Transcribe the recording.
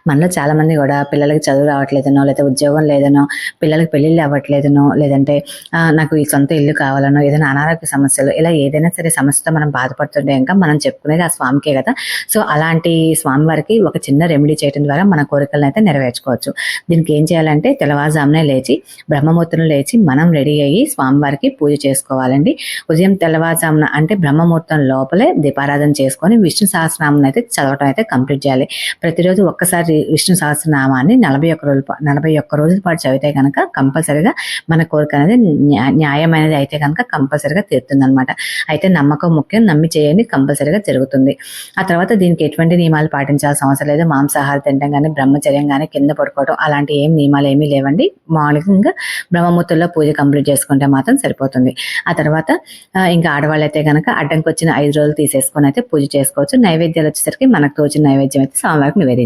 మనలో చాలామంది కూడా పిల్లలకి చదువు రావట్లేదనో, లేకపోతే ఉద్యోగం లేదనో, పిల్లలకి పెళ్ళిళ్ళు అవ్వట్లేదనో, లేదంటే నాకు ఈ సొంత ఇల్లు కావాలనో, ఏదైనా అనారోగ్య సమస్యలు ఇలా ఏదైనా సరే సమస్యతో మనం బాధపడుతుంటే ఇంకా మనం చెప్పుకునేది ఆ స్వామికే కదా. సో అలాంటి స్వామివారికి ఒక చిన్న రెమెడీ చేయడం ద్వారా మన కోరికలను అయితే నెరవేర్చుకోవచ్చు. దీనికి ఏం చేయాలంటే తెల్లవారుజామునే లేచి బ్రహ్మముహూర్తంలో లేచి మనం రెడీ అయ్యి స్వామివారికి పూజ చేసుకోవాలండి. ఉదయం తెల్లవారుజామున అంటే బ్రహ్మముహూర్తం లోపలే దీపారాధన చేసుకొని విష్ణు సహస్రనామం అయితే చదవటం అయితే కంప్లీట్ చేయాలి. ప్రతిరోజు ఒక్కసారి విష్ణు సహస్రనామాన్ని 41 రోజుల పాటు చదివితే కనుక కంపల్సరిగా మన కోరిక అనేది న్యాయమైనది అయితే కనుక కంపల్సరిగా తీరుతుందనమాట. అయితే నమ్మకం ముఖ్యం, నమ్మి చేయండి, కంపల్సరిగా జరుగుతుంది. ఆ తర్వాత దీనికి ఎటువంటి నియమాలు పాటించాల్సిన అవసరం లేదు. మాంసాహారం తినడం కానీ, బ్రహ్మచర్యం కానీ, కింద పడుకోవడం అలాంటి నియమాలు ఏమీ లేవండి. మామూలుగా బ్రహ్మముహూర్తంలో పూజ కంప్లీట్ చేసుకుంటే మాత్రం సరిపోతుంది. ఆ తర్వాత ఇంకా ఆడవాళ్ళు అయితే కనుక అడ్డంకి వచ్చిన 5 రోజులు తీసేసుకొని అయితే పూజ చేసుకోవచ్చు. నైవేద్యాలు వచ్చేసరికి మనకు తోచిన నైవేద్యం అయితే స్వామివారికి నివేదించాలి.